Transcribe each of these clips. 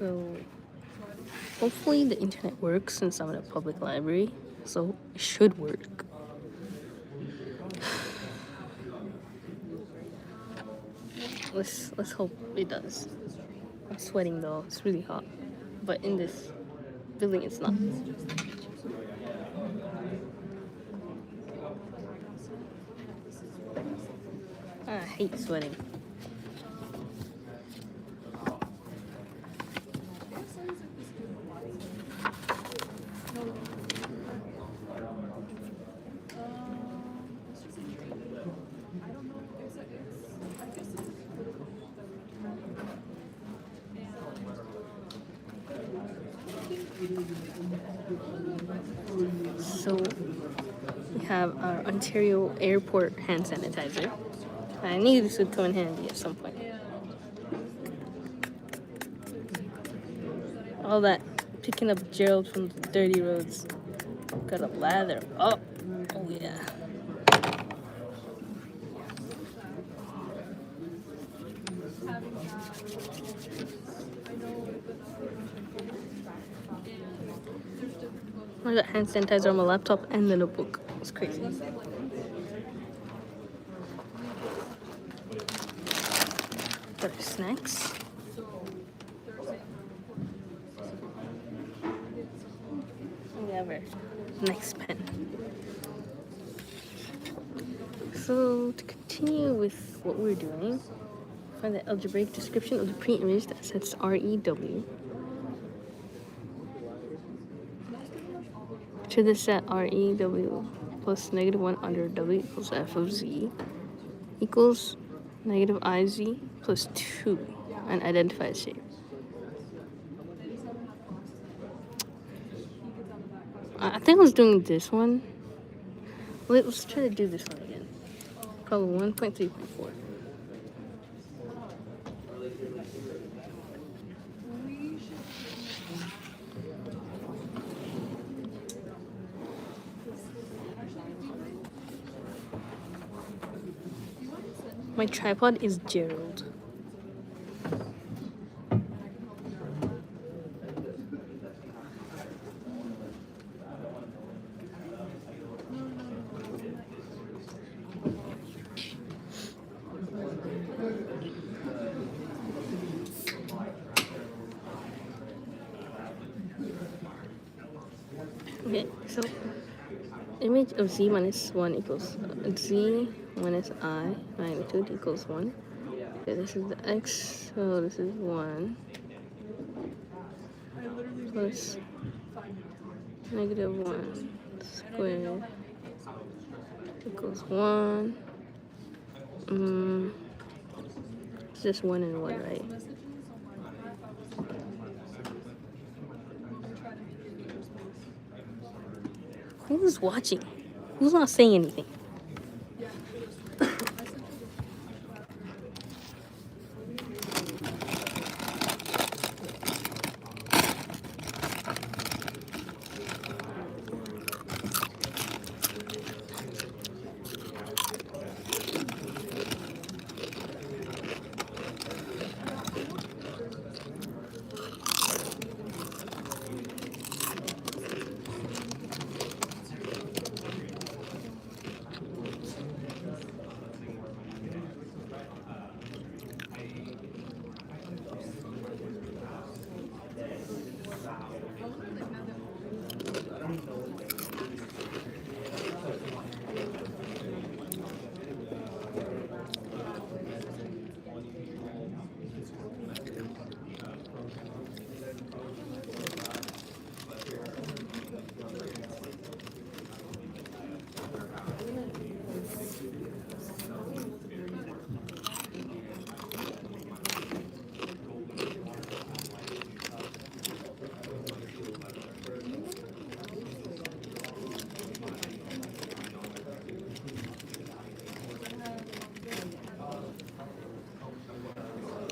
So hopefully the internet works since I'm in a public library, so it should work. Let's hope it does. I'm sweating though, it's really hot. But in this building it's not. I hate sweating. So we have our Ontario Airport hand sanitizer. I knew this would come in handy at some point. All that picking up Jerald from the dirty roads. Gotta lather up. Oh yeah. I got hand sanitizer on my laptop and the notebook. It's crazy. Got our snacks. And we have our next pen. So to continue with what we're doing, find the algebraic description of the pre-image that sets REW. To the set REW plus -1 under W equals f of z equals -IZ plus 2 and identify a shape. I think I was doing this one. Let's try to do this one again. Problem 1.3.4. My tripod is Jerald. Okay, so image of z minus 1 equals z minus I magnitude equals 1. Okay, this is the x, so this is 1 plus -1 squared equals 1. It's just 1 and 1, right? Who's watching? Who's not saying anything?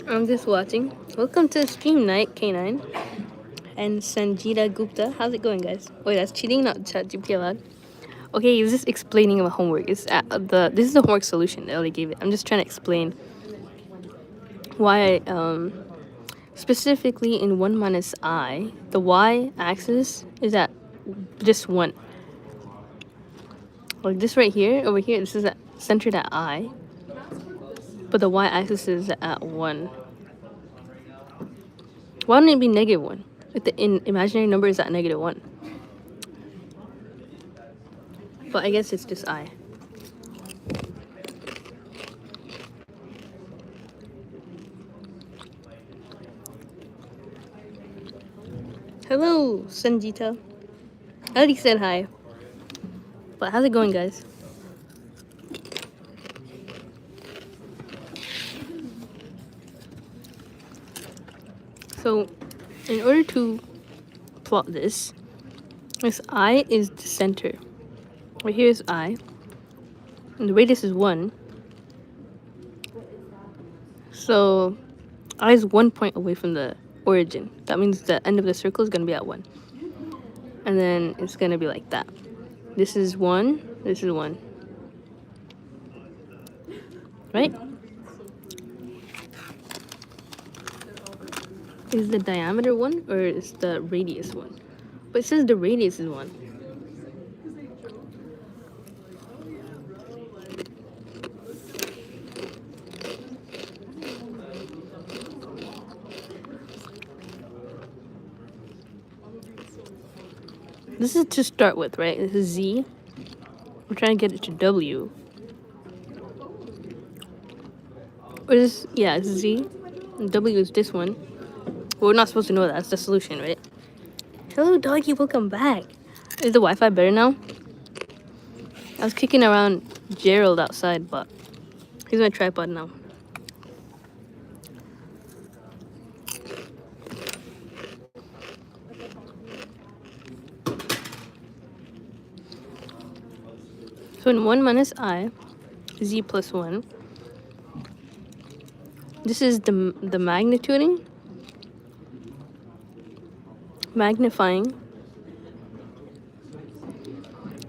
I'm just watching. Welcome to Stream Night K9 and Sanjita Gupta. How's it going, guys? Wait, that's cheating, not ChatGPT allowed. Okay, he was just explaining about homework. It's this is the homework solution that they gave it. I'm just trying to explain why Specifically in 1 minus I, the y-axis is at just 1. Like this right here, over here, this is centered at I, but the y-axis is at 1. Why wouldn't it be -1 if the imaginary number is at -1? But I guess it's just I. Hello, Sanjita. I already said hi. But how's it going, guys? So, in order to plot this I is the center. Right here is I. And the radius is 1. So, I is 1 point away from the origin. That means the end of the circle is going to be at 1. And then it's going to be like that. This is 1. This is 1. Right? Is the diameter 1 or is the radius 1? But it says the radius is 1. This is to start with, right? This is Z. We're trying to get it to W. Or is this, yeah, it's Z. And W is this one. Well, we're not supposed to know that. That's the solution, right? Hello, doggy. Welcome back. Is the Wi-Fi better now? I was kicking around Jerald outside, but he's my tripod now. So in 1 minus I, Z plus 1, this is the magnituding, magnifying,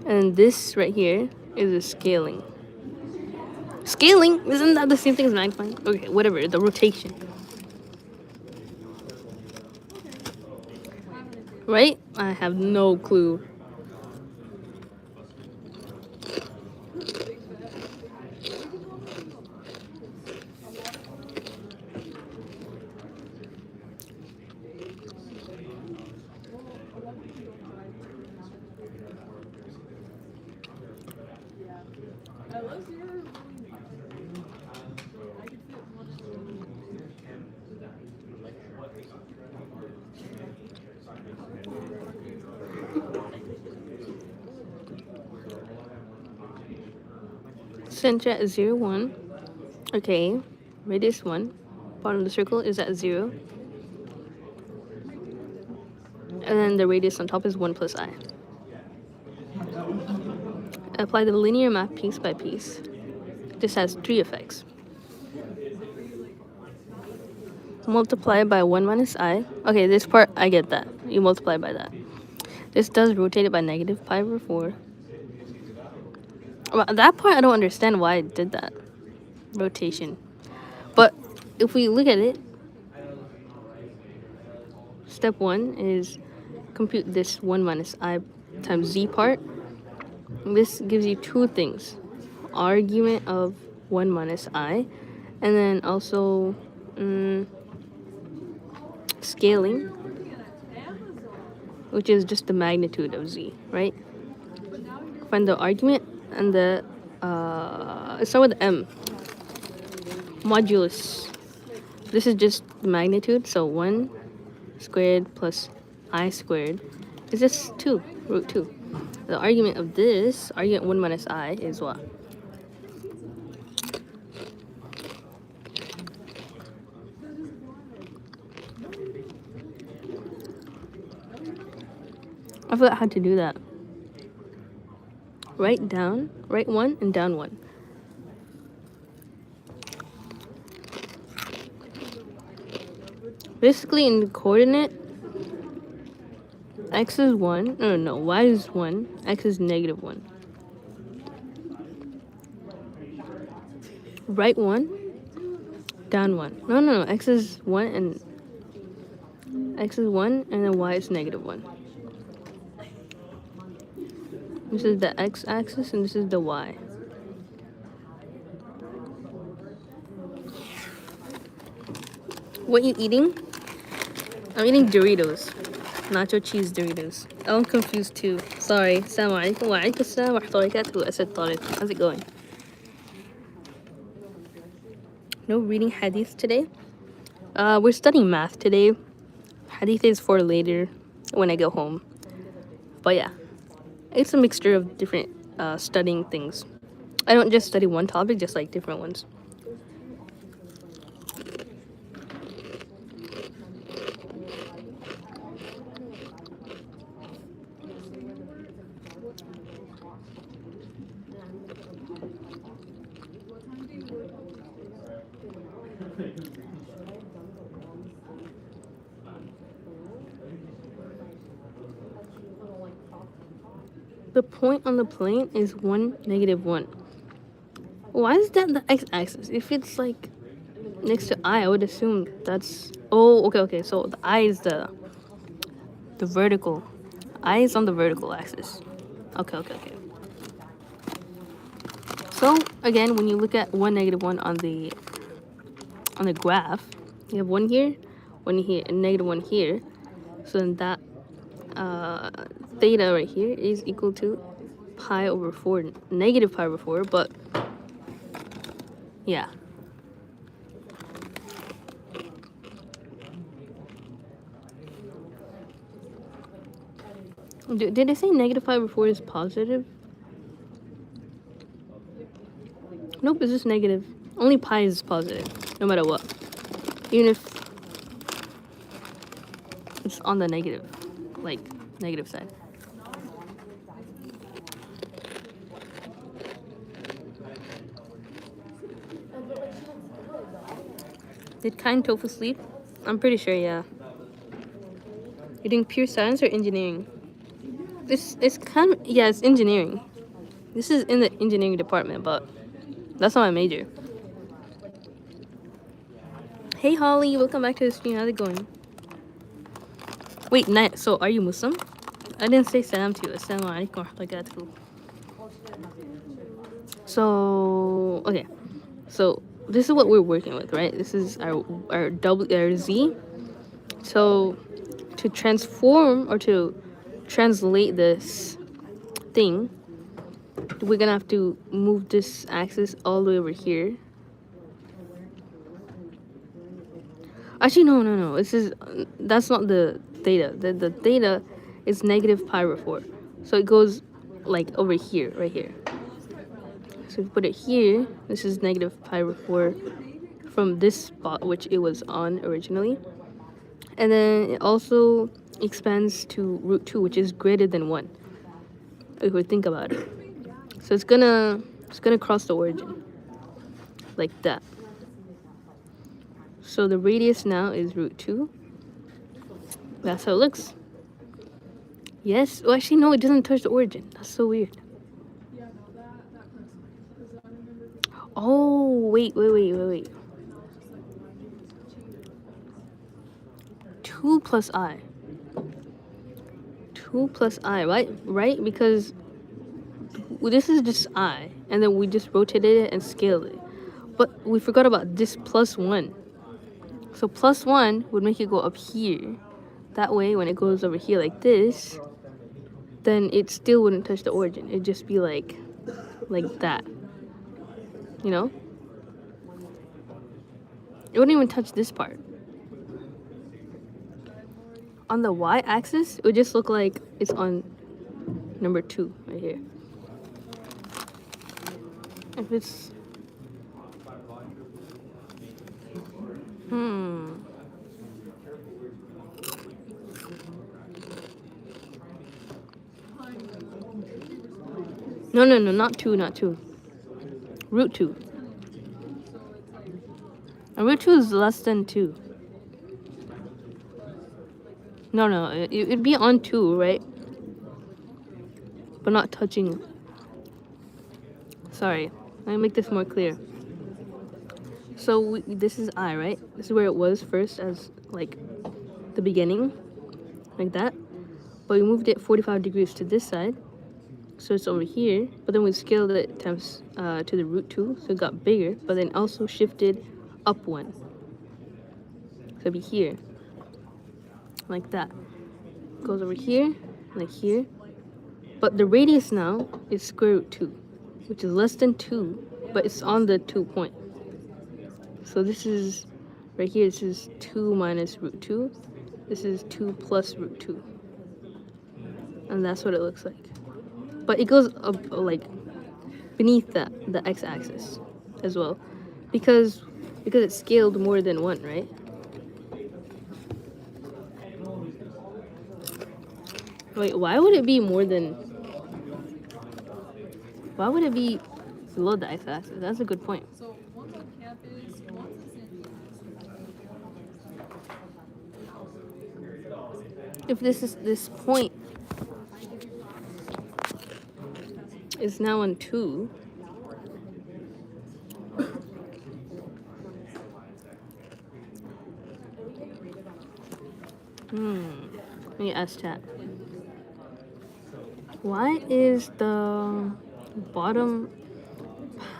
and this right here is a scaling. Scaling? Isn't that the same thing as magnifying? Okay, whatever, the rotation. Right? I have no clue. Center at 0, 1. Okay, radius 1. Bottom of the circle is at 0. And then the radius on top is 1 plus I. Apply the linear map piece by piece. This has 3 effects. Multiply by 1 minus I. Okay, this part, I get that. You multiply by that. This does rotate it by negative pi over 4. Well, that part, I don't understand why it did that. Rotation. But if we look at it, step 1 is compute this 1 minus I times Z part. This gives you 2 things. Argument of 1 minus I, and then also scaling, which is just the magnitude of Z, right? Find the argument and the let's start with M. Modulus. This is just the magnitude, so 1 squared plus I squared is just 2, root 2. The argument of this, argument 1 minus I, is what? I forgot how to do that. Right 1 and down 1. Basically in the coordinate, x is 1, no, y is 1, x is negative 1. Right 1, down 1. No, x is 1 and X is 1, and then y is -1. This is the x-axis, and this is the y. What you eating? I'm eating Doritos. Nacho cheese Doritos. I'm confused too. Sorry. Assalamu alaikum wa alaikum assalam wa rahmatullahi wa barakatuh. Asad Tariq. How's it going? No reading hadith today. We're studying math today. Hadith is for later when I go home. But yeah, it's a mixture of different studying things. I don't just study one topic, just like different ones. The point on the plane is 1, -1. Why is that the x-axis? If it's like next to I would assume that's... Oh, okay. So the I is the vertical. I is on the vertical axis. Okay. So again, when you look at 1, -1 on the graph, you have 1 here, 1 here, and -1 here. So then that theta right here is equal to pi over 4, negative pi over 4, but yeah. Did I say negative pi over 4 is positive? Nope, it's just negative. Only pi is positive, no matter what. Even if it's on the negative, like negative side. Did Kind Tofu sleep? I'm pretty sure, yeah. You're doing pure science or engineering? It's kind of, yeah, it's engineering. This is in the engineering department, but that's not my major. Hey Holly, welcome back to the stream. How's it going? Wait, so are you Muslim? I didn't say salam to you. Assalamu alaikum wa rahmatullahi wa barakatuh. So, okay. So, this is what we're working with, right? This is our Z. So, to transform or to translate this thing, we're gonna have to move this axis all the way over here. Actually, no. That's not the theta. The theta is negative pi over 4. So it goes like over here, right here. So if you put it here, this is negative pi over 4 from this spot, which it was on originally. And then it also expands to root 2, which is greater than 1. If we think about it. So it's gonna cross the origin. Like that. So the radius now is root 2. That's how it looks. Yes? Well, actually, no, it doesn't touch the origin. That's so weird. Oh, wait. 2 plus I. 2 plus I, right? Because this is just I. And then we just rotated it and scaled it. But we forgot about this plus 1. So plus 1 would make it go up here. That way, when it goes over here like this, then it still wouldn't touch the origin. It'd just be like that. You know? It wouldn't even touch this part. On the y-axis, it would just look like it's on number 2 right here. If it's... No, not 2. Root 2. And root 2 is less than 2. No, it'd be on 2, right? But not touching. Sorry, let me make this more clear. So this is I, right? This is where it was first as like the beginning, like that. But we moved it 45 degrees to this side, so it's over here. But then we scaled it times to the root 2, so it got bigger. But then also shifted up 1, so it'd be here, like that. Goes over here, like here. But the radius now is square root 2, which is less than 2, but it's on the 2 point. So this is, right here, this is 2 minus root 2. This is 2 plus root 2. And that's what it looks like. But it goes up, like, beneath the x-axis as well. Because it's scaled more than 1, right? Wait, why would it be more than... Why would it be below the x-axis? That's a good point. If this point is now on 2, let me ask chat. Why is the bottom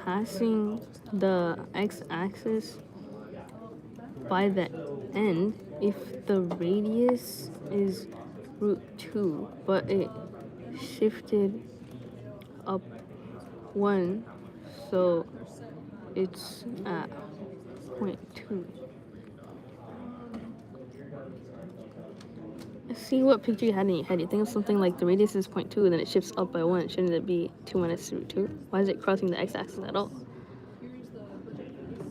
passing the x-axis by the end if the radius is root 2, but it shifted up 1, so it's at 0.2. See what picture you had in your head. You think of something like the radius is 0.2 and then it shifts up by 1. Shouldn't it be 2 minus root 2? Why is it crossing the x-axis at all?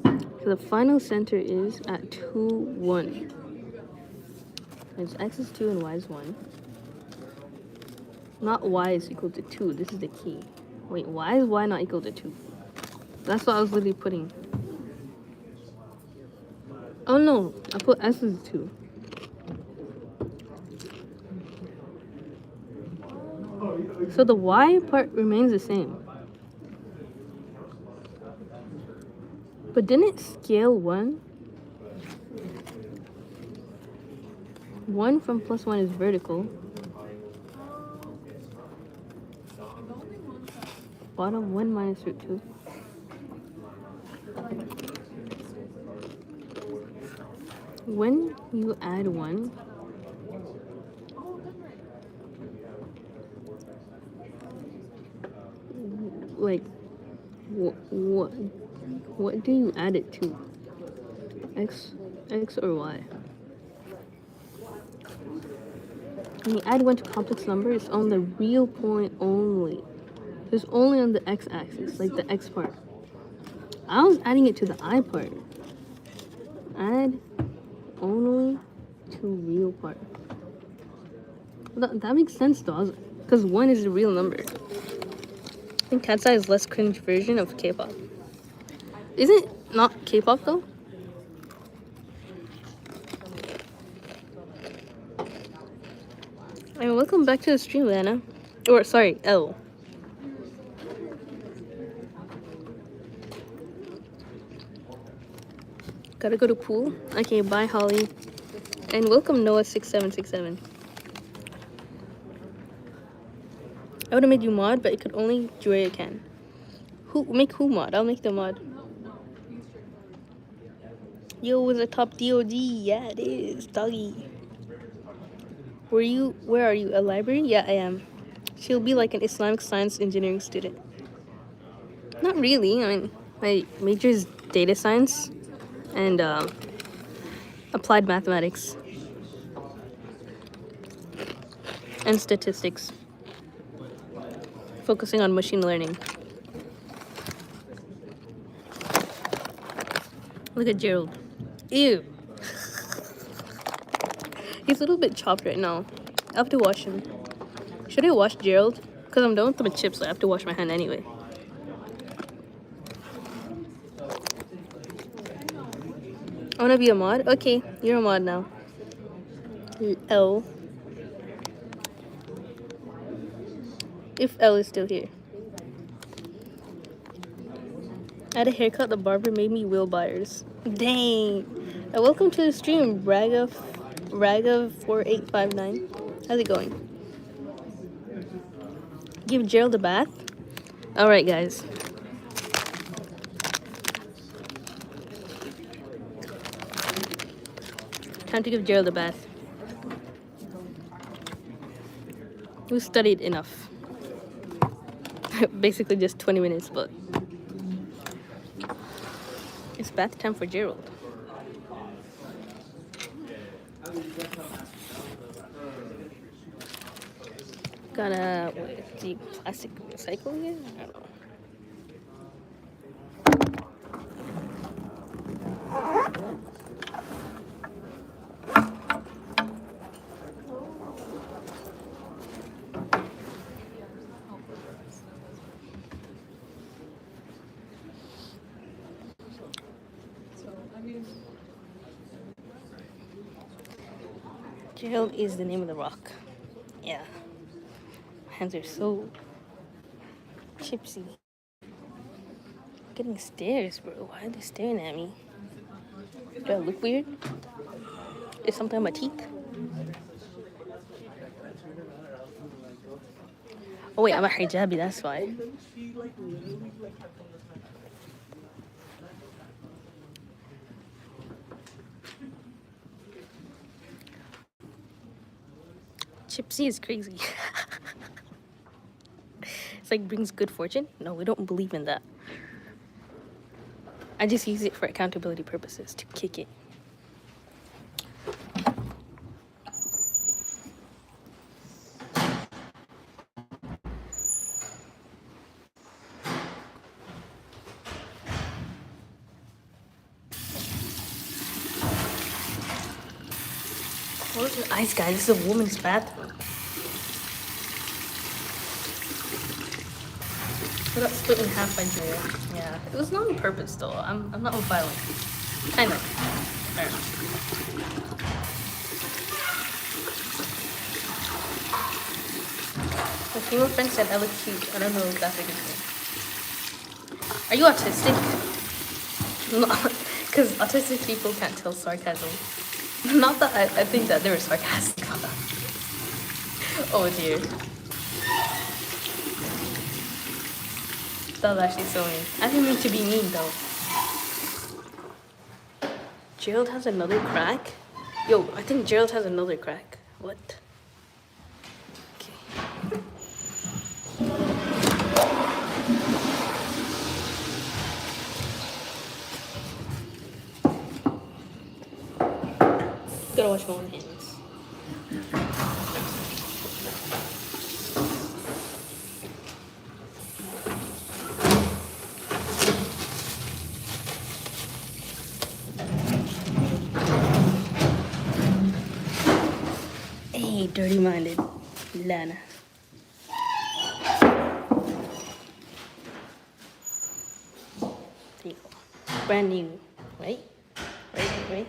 So the final center is at 2, 1. It's x is 2 and y is 1. Not y is equal to 2. This is the key. Wait, why is y not equal to 2? That's what I was literally putting. Oh no, I put s is 2. So the y part remains the same. But didn't it scale 1? 1 from plus 1 is vertical. Bottom 1 minus root 2. When you add 1, like, what do you add it to? X or y? When you add 1 to complex number, it's on the real point only. It's only on the x-axis, like the x part. I was adding it to the I part. Add only to real part. That makes sense though, because 1 is a real number. I think Cat's Eye is less cringe version of K-pop. Isn't it not K-pop though? And welcome back to the stream, Lana. Or sorry, L. Gotta go to pool. Okay, bye Holly. And welcome Noah6767. I would have made you mod, but it could only Julia can. Who mod? I'll make the mod. Yo, is a top DOD. Yeah, it is. Doggy. Where are you? A library? Yeah, I am. She'll be like an Islamic science engineering student. Not really. I mean, my major is data science and applied mathematics and statistics, focusing on machine learning. Look at Jerald. Ew. He's a little bit chopped right now. I have to wash him. Should I wash Jerald? Because I'm done with the chips, so I have to wash my hand anyway. I want to be a mod? Okay, you're a mod now. L. If L is still here. I had a haircut, the barber made me Will Byers. Dang. Welcome to the stream, Braga Rag of 4859. How's it going? Give Jerald a bath? Alright, guys. Time to give Jerald a bath. We studied enough. Basically just 20 minutes, but it's bath time for Jerald. Gotta, what, the plastic recycle again? I don't know. Jerald is the name of the rock. Yeah. My hands are so chipsy. Getting stares, bro. Why are they staring at me? Do I look weird? Is something on my teeth? Oh wait, I'm a hijabi, that's why. Chipsy is crazy. It's like brings good fortune. No, we don't believe in that. I just use it for accountability purposes to kick it. Close your eyes, guys. This is a woman's bathroom. We got split in half by Drea. Yeah, it was not on purpose though. I'm not violent. Kind of. I don't know. My female friend said I look cute. I don't know if that's a good thing. Are you autistic? No, because autistic people can't tell sarcasm. Not that I think that they were sarcastic. Oh dear. That was actually so mean. I didn't mean to be mean though. Jerald has another crack? Yo, I think Jerald has another crack. What? Okay. Gotta wash my own hands. Hey, dirty-minded Lana. There you go. Brand new, right? Right?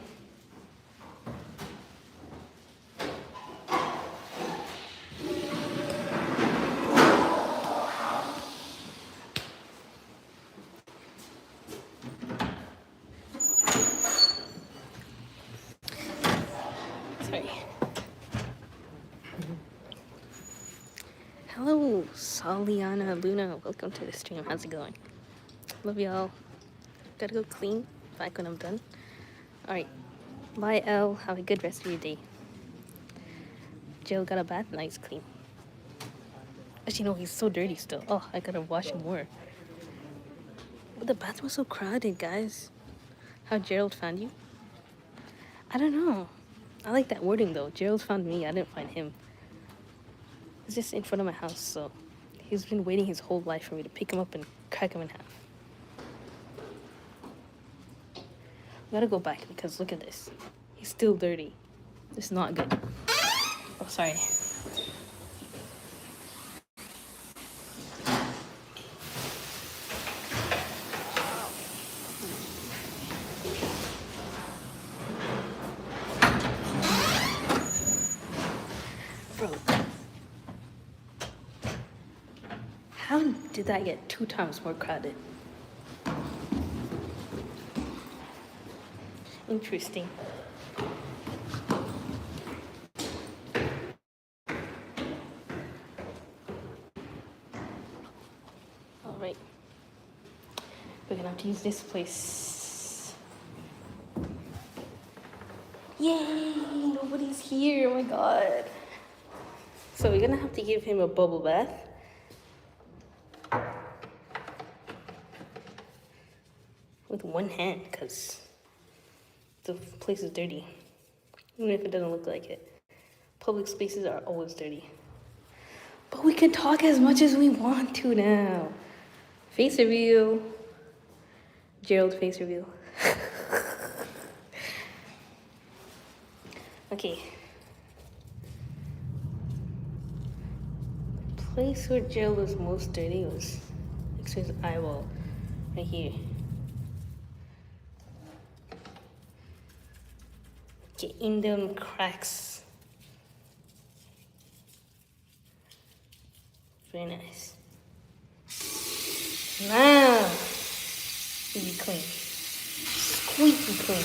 Sorry. Hello, Soliana Luna. Welcome to the stream. How's it going? Love y'all. Gotta go clean. Back when I'm done. Alright. Bye, Elle. Have a good rest of your day. Jill got a bath. Nice, clean. Actually, no, he's so dirty still. Oh, I gotta wash him more. But the bathroom was so crowded, guys. How Jerald found you? I don't know. I like that wording, though. Jerald found me. I didn't find him. It's just in front of my house, so he's been waiting his whole life for me to pick him up and crack him in half. I gotta go back because look at this. He's still dirty. This is not good. Oh, sorry. Bro. How did that get 2 times more crowded? Interesting. Alright. We're gonna have to use this place. Yay! Nobody's here, oh my god. So we're gonna have to give him a bubble bath. With one hand, because the place is dirty. Even if it doesn't look like it. Public spaces are always dirty. But we can talk as much as we want to now. Face reveal. Jerald face reveal. Okay. The place where Jerald was most dirty was next to his eyeball. Right here. Getting them cracks. Very nice. Now, be clean. Squeaky clean.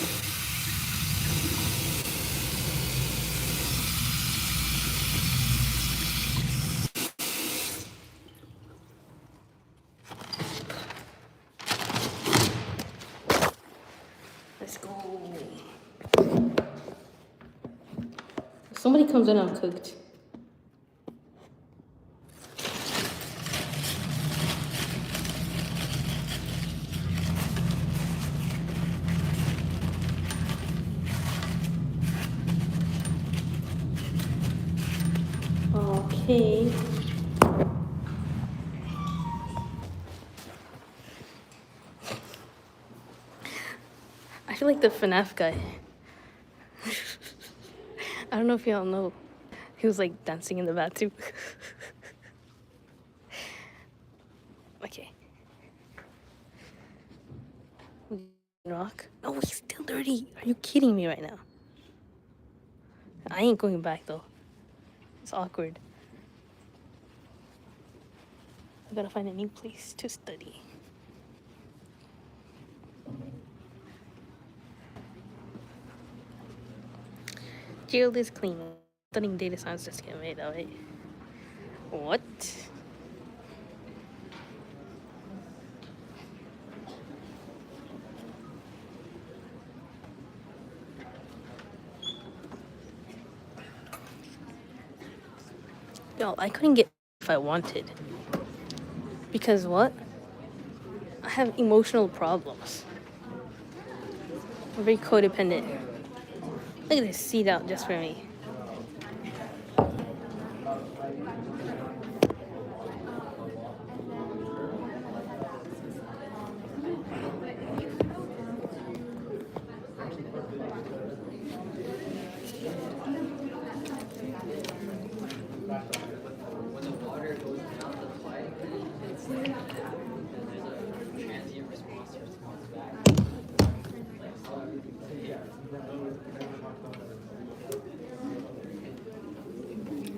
Let's go. If somebody comes in, I'm cooked. Okay. I feel like the FNAF guy. I don't know if y'all know. He was like dancing in the bathroom. Okay. Rock? No, he's still dirty. Are you kidding me right now? I ain't going back though. It's awkward. I gotta find a new place to study. Jerald is clean. Studying data science just get made of it. What? Yo, I couldn't get if I wanted. Because what? I have emotional problems. I'm very codependent. Look at this seat out just for me.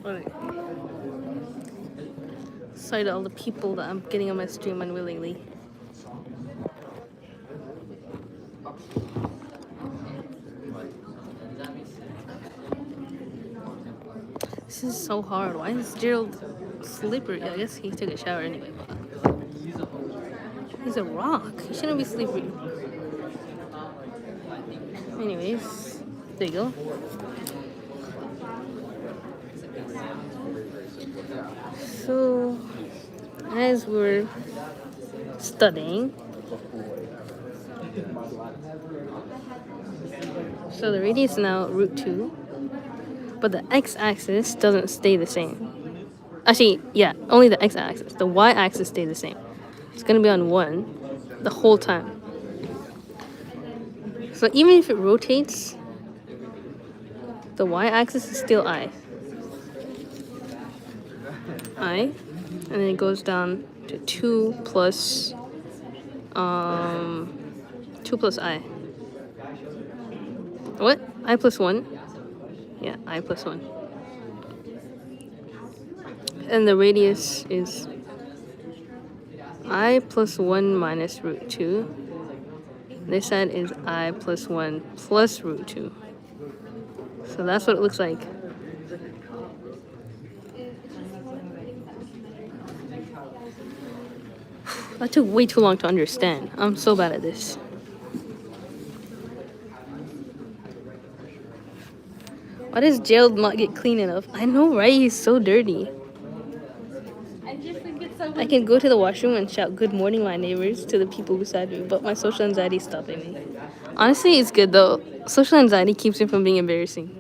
Alright. Sorry to all the people that I'm getting on my stream unwillingly. This is so hard. Why is Jerald slippery? I guess he took a shower anyway. But he's a rock. He shouldn't be slippery. Anyways, there you go. So, as we're studying, so the radius is now root 2, but the x-axis doesn't stay the same. Actually, yeah, only the x-axis. The y-axis stays the same. It's gonna be on 1 the whole time. So even if it rotates, the y-axis is still I. And then it goes down to 2 plus I. What? I plus 1? Yeah, I plus 1. And the radius is I plus 1 minus root 2. This side is I plus 1 plus root 2. So that's what it looks like. That took way too long to understand. I'm so bad at this. Why does Jerald not get clean enough? I know, right? He's so dirty. I can go to the washroom and shout good morning, my neighbors, to the people beside me, but my social anxiety is stopping me. Honestly, it's good though. Social anxiety keeps me from being embarrassing.